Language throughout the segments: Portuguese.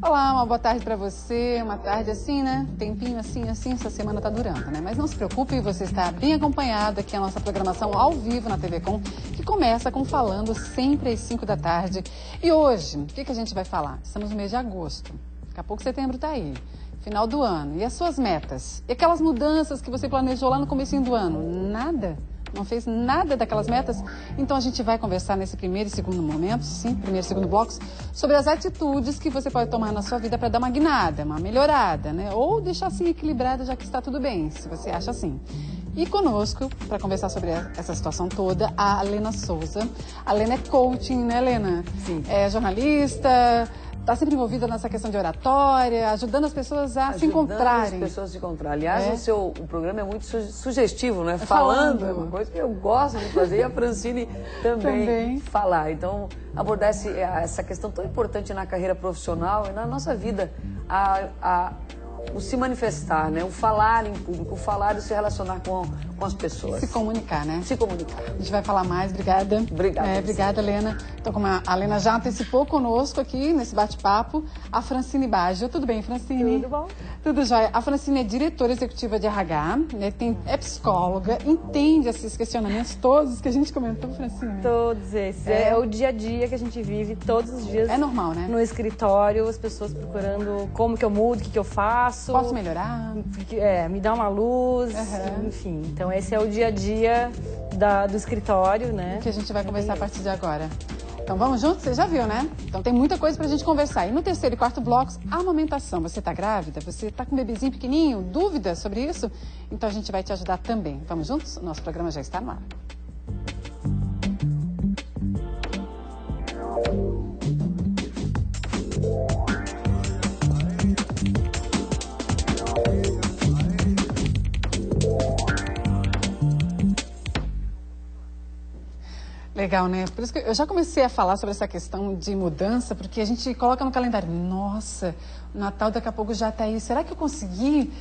Olá, uma boa tarde para você, uma tarde assim, né? Tempinho assim, essa semana tá durando, né? Mas não se preocupe, você está bem acompanhado aqui a nossa programação ao vivo na TV Com, que começa com Falando sempre às 5 da tarde. E hoje, o que a gente vai falar? Estamos no mês de agosto, daqui a pouco setembro tá aí, final do ano. E as suas metas? E aquelas mudanças que você planejou lá no comecinho do ano? Nada? Não fez nada daquelas metas? Então a gente vai conversar nesse primeiro e segundo momento, sim, primeiro e segundo blocos, sobre as atitudes que você pode tomar na sua vida para dar uma guinada, uma melhorada, né? Ou deixar assim equilibrada, já que está tudo bem, se você acha assim. E conosco, para conversar sobre essa situação toda, a Lena Souza. A Lena é coaching, né, Lena? Sim. É jornalista, está sempre envolvida nessa questão de oratória, ajudando as pessoas a se encontrarem. Ajudando as pessoas a se encontrar. Aliás, o programa é muito sugestivo, né? Falando é uma coisa que eu gosto de fazer e a Francine também falar. Então, abordar essa questão tão importante na carreira profissional e na nossa vida, o se manifestar, né? O falar em público, o falar e se relacionar com as pessoas. Se comunicar, né? Se comunicar. A gente vai falar mais, obrigada. Obrigada. Obrigada, Lena. Então, como a Lena já antecipou conosco aqui nesse bate-papo, a Francine Baggio. Tudo bem, Francine? Tudo bom? Tudo jóia. A Francine é diretora executiva de RH, né? É psicóloga, entende esses questionamentos todos que a gente comentou, Francine? Todos esses. É o dia a dia que a gente vive todos os dias. É normal, né? No escritório, as pessoas procurando como que eu mudo, o que eu faço. Posso melhorar? Me dá uma luz, enfim. Então esse é o dia a dia do escritório, né? Que a gente vai conversar a partir de agora. Então vamos juntos? Você já viu, né? Então tem muita coisa pra gente conversar. E no terceiro e quarto blocos, a amamentação. Você tá grávida? Você tá com um bebezinho pequenininho? Dúvida sobre isso? Então a gente vai te ajudar também. Vamos juntos? O nosso programa já está no ar. Legal, né? Por isso que eu já comecei a falar sobre essa questão de mudança, porque a gente coloca no calendário, nossa, o Natal daqui a pouco já está aí. Será que eu consegui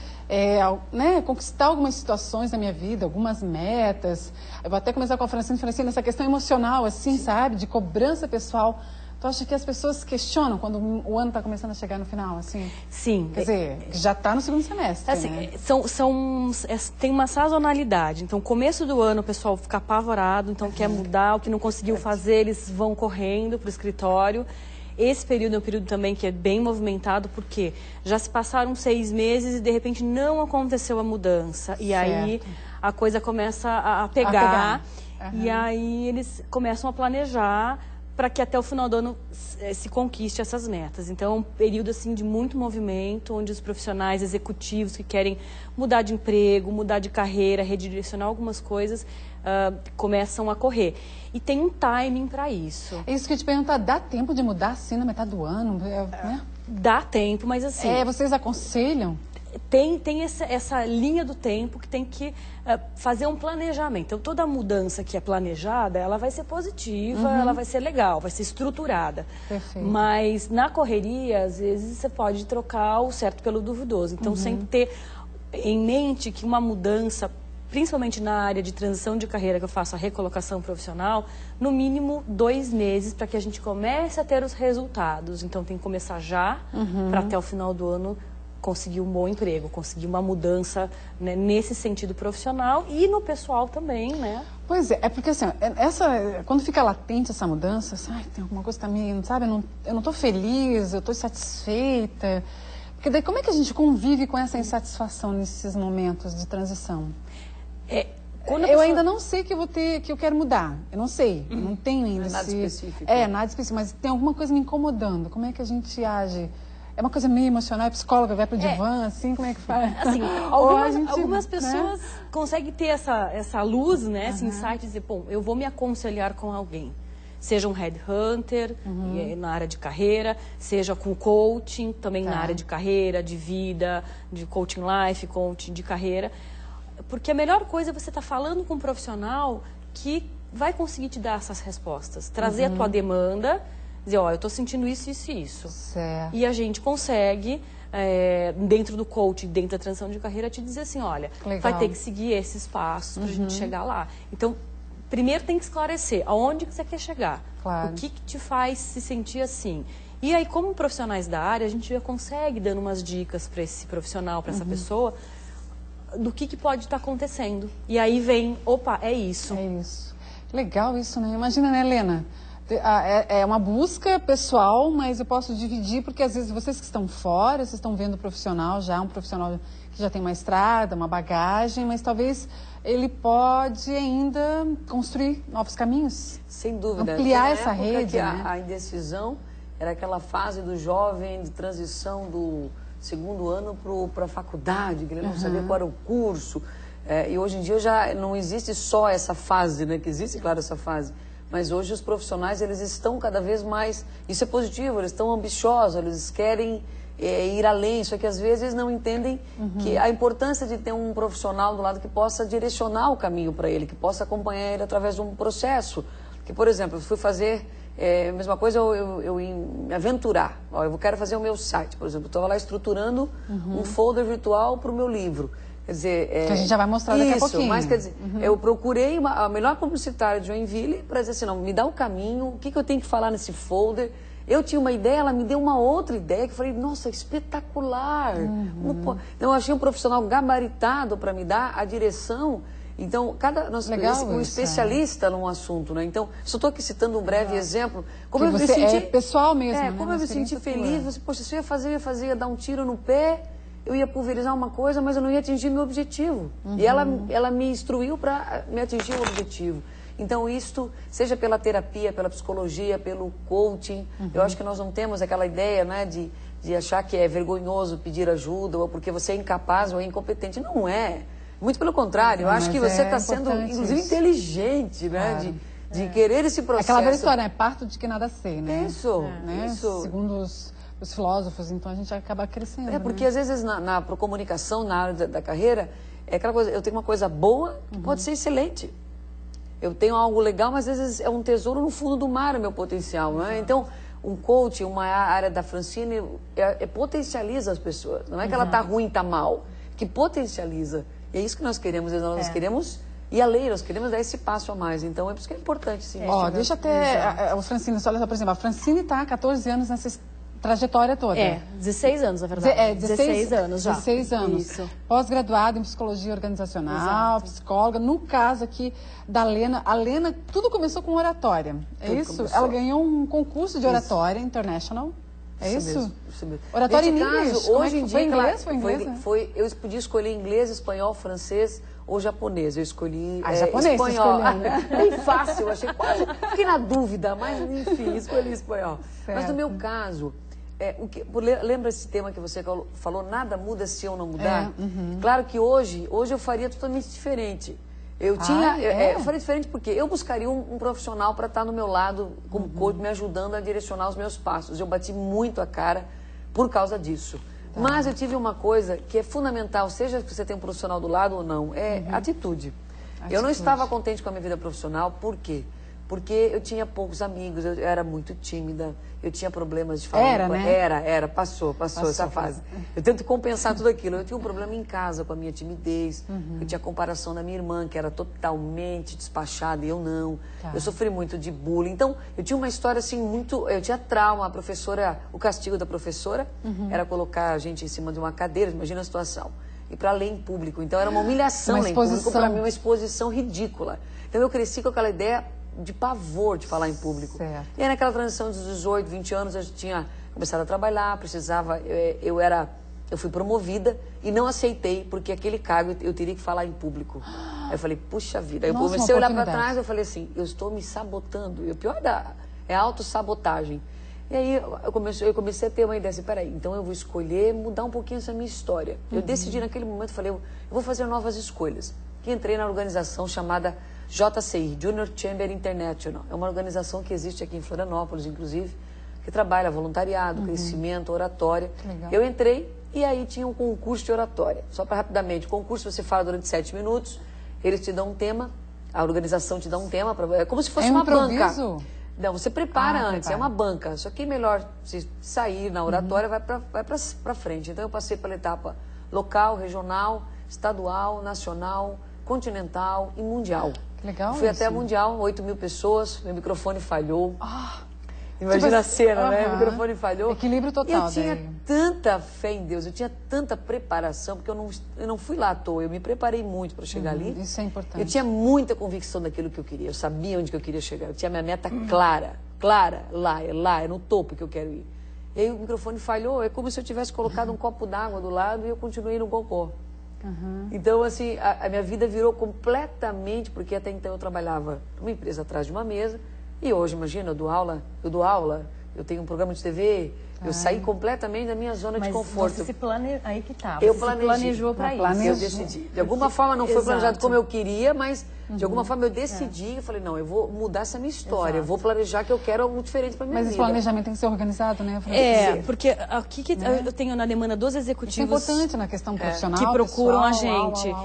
conquistar algumas situações na minha vida, algumas metas? Eu vou até começar com a Francine, essa questão emocional, assim, sabe? De cobrança pessoal. Tu acha que as pessoas questionam quando o ano está começando a chegar no final, assim? Sim. Quer dizer, já está no segundo semestre, assim, né? Tem uma sazonalidade. Então, começo do ano, o pessoal fica apavorado, então quer mudar, o que não conseguiu fazer, eles vão correndo para o escritório. Esse período é um período também que é bem movimentado, porque já se passaram 6 meses e, de repente, não aconteceu a mudança. E aí, a coisa começa a pegar. E aí, eles começam a planejar para que até o final do ano se conquiste essas metas. Então, é um período assim, de muito movimento, onde os profissionais executivos que querem mudar de emprego, mudar de carreira, redirecionar algumas coisas, começam a correr. E tem um timing para isso. É isso que eu te perguntar, dá tempo de mudar assim na metade do ano? Né? Dá tempo, mas assim... vocês aconselham? Tem essa linha do tempo que tem que fazer um planejamento. Então, toda mudança que é planejada, ela vai ser positiva, ela vai ser legal, vai ser estruturada. Perfeito. Mas na correria, às vezes, você pode trocar o certo pelo duvidoso. Então, sempre ter em mente que uma mudança, principalmente na área de transição de carreira, que eu faço a recolocação profissional, no mínimo 2 meses para que a gente comece a ter os resultados. Então, tem que começar já, para até o final do ano conseguir um bom emprego, conseguir uma mudança, né, nesse sentido profissional e no pessoal também, né? Pois é porque assim, quando fica latente essa mudança, tem alguma coisa que tá me, sabe, eu não tô feliz, eu tô insatisfeita. Porque daí como é que a gente convive com essa insatisfação nesses momentos de transição? Eu ainda não sei que eu quero mudar. Eu não sei. Eu não tenho ainda nada específico. Nada específico, mas tem alguma coisa me incomodando. Como é que a gente age? É uma coisa meio emocional, a psicóloga vai pro divã, assim, como é que faz? Assim, algumas pessoas conseguem ter essa luz, né, esse insight, de dizer, bom, eu vou me aconselhar com alguém. Seja um headhunter, na área de carreira, seja com coaching, também na área de carreira, de vida, de coaching life, coaching de carreira. Porque a melhor coisa é você estar falando com um profissional que vai conseguir te dar essas respostas, trazer a tua demanda, dizer, eu estou sentindo isso, isso e isso. Certo. E a gente consegue, dentro do coaching, dentro da transição de carreira, te dizer assim, olha, vai ter que seguir esses passos para a gente chegar lá. Então, primeiro tem que esclarecer aonde que você quer chegar, o que te faz se sentir assim. E aí, como profissionais da área, a gente já consegue dando umas dicas para esse profissional, para essa pessoa, do que pode estar acontecendo. E aí vem, opa, é isso. É isso. Legal isso, né? Imagina, né, Helena? É uma busca pessoal, mas eu posso dividir, porque às vezes vocês que estão fora, vocês estão vendo o profissional já, um profissional que já tem uma estrada, uma bagagem, mas talvez ele pode ainda construir novos caminhos. Sem dúvida. Ampliar essa rede, né? A indecisão era aquela fase do jovem de transição do segundo ano para a faculdade, que ele não sabia qual era o curso. E hoje em dia já não existe só essa fase, né? Que existe, claro, essa fase. Mas hoje os profissionais, eles estão cada vez mais... Isso é positivo, eles estão ambiciosos, eles querem ir além. Só que às vezes eles não entendem que a importância de ter um profissional do lado que possa direcionar o caminho para ele, que possa acompanhar ele através de um processo. Que, por exemplo, eu fui fazer... a mesma coisa eu me aventurar. Eu quero fazer o meu site, por exemplo. Eu estava lá estruturando um folder virtual para o meu livro. Quer dizer, que a gente já vai mostrar daqui a pouquinho. Mas quer dizer, eu procurei a melhor publicitária de Joinville para dizer assim, não, me dá o caminho, o que eu tenho que falar nesse folder. Eu tinha uma ideia, ela me deu uma outra ideia, que eu falei, nossa, espetacular. Então, eu achei um profissional gabaritado para me dar a direção. Então, um especialista num assunto, né? Então, só estou aqui citando um breve exemplo. Como eu me senti, pessoal mesmo, né? Como eu me senti feliz, você, poxa, se eu ia dar um tiro no pé, eu ia pulverizar uma coisa, mas eu não ia atingir meu objetivo. E ela me instruiu para me atingir o objetivo. Então, isto, seja pela terapia, pela psicologia, pelo coaching, eu acho que nós não temos aquela ideia, né, de achar que é vergonhoso pedir ajuda, ou porque você é incapaz ou é incompetente. Não é. Muito pelo contrário, eu acho que você está sendo, inclusive, inteligente, né? Claro. De querer esse processo. Aquela velha história, né? Parto de que nada sei, né? Isso. Segundo os filósofos, então a gente acaba crescendo. Porque às vezes na comunicação, na área da carreira, é aquela coisa, eu tenho uma coisa boa que pode ser excelente. Eu tenho algo legal, mas às vezes é um tesouro no fundo do mar o meu potencial, não é? Então, um coach, uma área da Francine, potencializa as pessoas. Não é que ela está ruim, está mal, que potencializa. E é isso que nós queremos, nós queremos ir além, nós queremos dar esse passo a mais. Então, é por isso que é importante, sim. Deixa até o Francine, olha só, por exemplo, a Francine está há 14 anos nessa trajetória toda. 16 anos, na verdade. 16 anos já. 16 anos. Isso. Pós-graduada em psicologia organizacional, psicóloga. No caso aqui da Lena, a Lena, tudo começou com oratória. É isso? Começou. Ela ganhou um concurso de oratória international. É isso? Isso mesmo. Oratória em inglês. Hoje em dia, foi inglês? Foi inglês? Eu podia escolher inglês, espanhol, francês ou japonês. Eu escolhi japonês, espanhol. Bem fácil, eu achei quase. Fiquei na dúvida, mas enfim, escolhi espanhol. Certo. Mas no meu caso, lembra esse tema que você falou, nada muda se eu não mudar? Claro que hoje eu faria totalmente diferente. Eu faria diferente porque eu buscaria um profissional para estar no meu lado, como coach, me ajudando a direcionar os meus passos. Eu bati muito a cara por causa disso. Mas eu tive uma coisa que é fundamental, seja que você tenha um profissional do lado ou não, atitude. Eu não estava contente com a minha vida profissional, por quê? Porque eu tinha poucos amigos, eu era muito tímida, eu tinha problemas de falar. Passou essa fase. Eu tento compensar tudo aquilo. Eu tinha um problema em casa com a minha timidez, eu tinha comparação da minha irmã, que era totalmente despachada e eu não. Eu sofri muito de bullying. Então, eu tinha uma história assim muito... Eu tinha trauma, a professora, o castigo da professora era colocar a gente em cima de uma cadeira, imagina a situação, e para ler em público. Então, era uma humilhação ler em público, para mim, uma exposição ridícula. Então, eu cresci com aquela ideia de pavor de falar em público. Certo. E aí naquela transição dos 18, 20 anos, eu tinha começado a trabalhar, eu fui promovida e não aceitei, porque aquele cargo eu teria que falar em público. Aí eu falei, puxa vida. Aí eu comecei a olhar para trás, eu falei assim, eu estou me sabotando. E o pior é a autossabotagem. E aí eu comecei a ter uma ideia assim, peraí, então eu vou escolher mudar um pouquinho essa minha história. Eu decidi naquele momento, falei, eu vou fazer novas escolhas. Que entrei na organização chamada JCI, Junior Chamber International. É uma organização que existe aqui em Florianópolis, inclusive, que trabalha voluntariado, crescimento, oratória. Legal. Eu entrei e aí tinha um concurso de oratória. Só para rapidamente, o concurso você fala durante 7 minutos, eles te dão um tema, a organização te dá um tema, é como se fosse uma banca. Não, você prepara antes, é uma banca. Só que é melhor se sair na oratória, vai para frente. Então eu passei pela etapa local, regional, estadual, nacional, continental e mundial. Legal. Fui até a mundial, 8.000 pessoas, meu microfone falhou. Imagina a cena, né? O microfone falhou. Equilíbrio total. Eu tinha tanta fé em Deus, eu tinha tanta preparação, porque eu não fui lá à toa, eu me preparei muito para chegar ali. Isso é importante. Eu tinha muita convicção daquilo que eu queria, eu sabia onde que eu queria chegar, eu tinha minha meta clara, é no topo que eu quero ir. E aí o microfone falhou, é como se eu tivesse colocado um copo d'água do lado e eu continuei no cocô. Então, assim, a minha vida virou completamente, porque até então eu trabalhava numa empresa atrás de uma mesa, e hoje, imagina, eu dou aula, eu tenho um programa de TV, eu saí completamente da minha zona de conforto. Você se aí que tá. Eu planejou para isso. Eu decidi. De alguma forma não foi planejado como eu queria, mas de alguma forma eu decidi, eu falei, não, eu vou mudar essa minha história, eu vou planejar que eu quero algo diferente para minha vida. Mas esse planejamento tem que ser organizado, né, Francisco? Porque aqui que eu tenho na demanda dos executivos... Isso é importante na questão profissional, que procuram pessoal, a gente.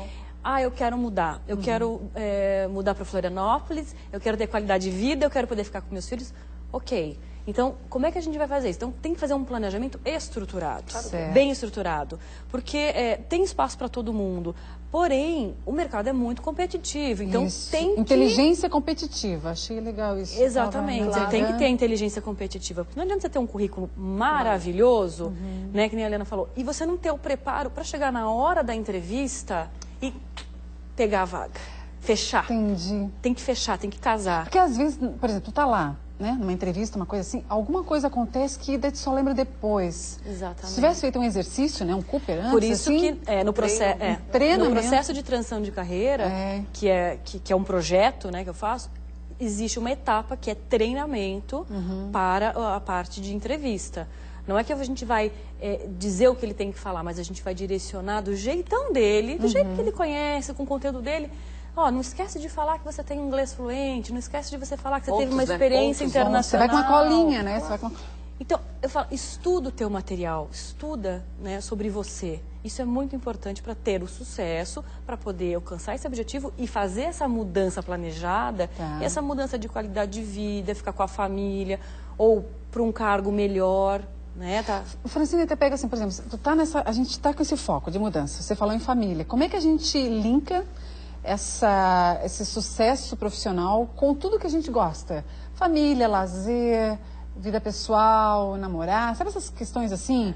Eu quero mudar. Eu quero mudar para Florianópolis, eu quero ter qualidade de vida, eu quero poder ficar com meus filhos. Ok. Então, como é que a gente vai fazer isso? Então, tem que fazer um planejamento estruturado, bem estruturado. Porque tem espaço para todo mundo. Porém, o mercado é muito competitivo. Então, tem que... Inteligência competitiva. Achei legal isso. Exatamente. Você tem que ter inteligência competitiva. Porque não adianta você ter um currículo maravilhoso, né, que nem a Helena falou, e você não ter o preparo para chegar na hora da entrevista e pegar a vaga. Fechar. Entendi. Tem que fechar, tem que casar. Porque às vezes, por exemplo, tu tá lá, né, numa entrevista, uma coisa assim, alguma coisa acontece que daí tu só lembra depois. Exatamente. Se tivesse feito um exercício, né, um Cooper antes, por isso assim, que no processo de transição de carreira, que é um projeto, né, que eu faço, existe uma etapa que é treinamento para a parte de entrevista. Não é que a gente vai dizer o que ele tem que falar, mas a gente vai direcionar do jeitão dele, do jeito que ele conhece, com o conteúdo dele. Não esquece de falar que você tem inglês fluente, não esquece de você falar que você teve uma experiência internacional. Você vai com uma colinha, né? Você vai com... Então, eu falo, estuda o teu material, estuda, né, sobre você. Isso é muito importante para ter o sucesso, para poder alcançar esse objetivo e fazer essa mudança planejada, e essa mudança de qualidade de vida, ficar com a família, ou para um cargo melhor. Né, O Francine até pega assim, por exemplo, a gente está com esse foco de mudança, você falou em família. Como é que a gente linka esse sucesso profissional com tudo que a gente gosta? Família, lazer, vida pessoal, namorar, sabe essas questões assim?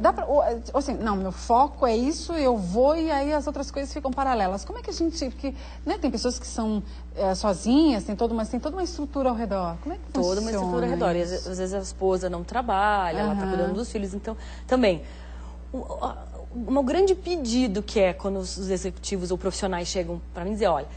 Dá pra, ou assim, não, meu foco é isso, eu vou e aí as outras coisas ficam paralelas. Como é que a gente, porque, né, tem pessoas que são sozinhas, tem toda uma estrutura ao redor. Como é que funciona? Toda uma estrutura ao redor. E às vezes a esposa não trabalha, ela está cuidando dos filhos, então também... Um grande pedido que é quando os executivos ou profissionais chegam para mim dizer, olha,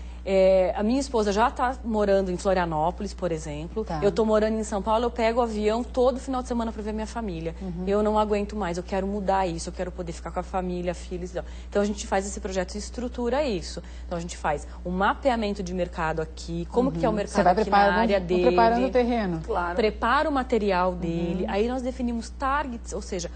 a minha esposa já está morando em Florianópolis, por exemplo, eu estou morando em São Paulo, eu pego o avião todo final de semana para ver minha família. Eu não aguento mais, eu quero mudar isso, eu quero poder ficar com a família, filhos. Então a gente faz esse projeto e estrutura isso. Então a gente faz um mapeamento de mercado aqui, como que é o mercado aqui na área dele. Preparando o terreno. Claro. Prepara o material dele, aí nós definimos targets, ou seja,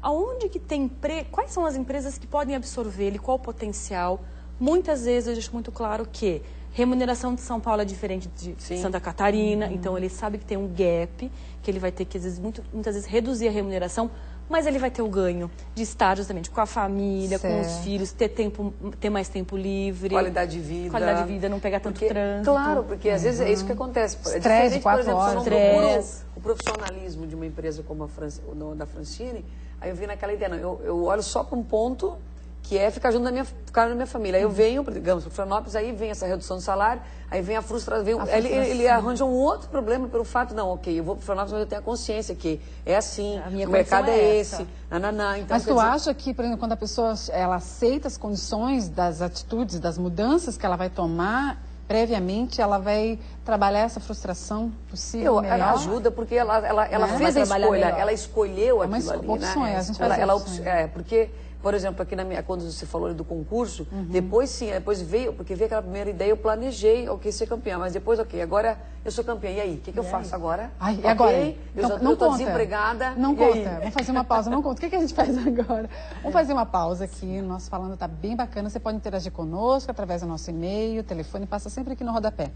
aonde que tem quais são as empresas que podem absorver ele, qual o potencial. Muitas vezes eu deixo muito claro que remuneração de São Paulo é diferente de Santa Catarina, então ele sabe que tem um gap, que ele vai ter que, às vezes, muitas vezes, reduzir a remuneração, mas ele vai ter o ganho de estar justamente com a família, com os filhos, ter mais tempo livre. Qualidade de vida. Qualidade de vida, não pegar tanto trânsito. Claro, porque às vezes é isso que acontece. Estresse, 4 horas. Se eu não procuro o profissionalismo de uma empresa como a da Francine, aí eu vim naquela ideia, não, eu olho só para um ponto que é ficar junto da minha família. Aí eu venho, digamos, para Florianópolis, aí vem essa redução do salário, aí vem a frustração. Ele arranja um outro problema pelo fato, não, ok, eu vou para Florianópolis, mas eu tenho a consciência que é assim, o mercado é esse, nananá. Então, mas tu acha que, por exemplo, quando a pessoa ela aceita as condições das atitudes, das mudanças que ela vai tomar, previamente ela vai trabalhar essa frustração possível melhor? Ela ajuda porque ela fez a escolha, ela escolheu aquilo ali, opções, né? A gente faz porque, por exemplo, aqui quando você falou do concurso, depois veio, porque veio aquela primeira ideia, eu planejei, ser campeã, mas depois, agora eu sou campeã, e aí? O que eu faço agora? E agora? Eu estou desempregada. Não conta, vamos fazer uma pausa, não conta. O que a gente faz agora? Vamos fazer uma pausa aqui, o nosso Falando está bem bacana, você pode interagir conosco através do nosso e-mail, telefone, passa sempre aqui no rodapé.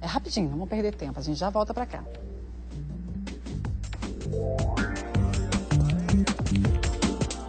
É rapidinho, não vamos perder tempo, a gente já volta para cá.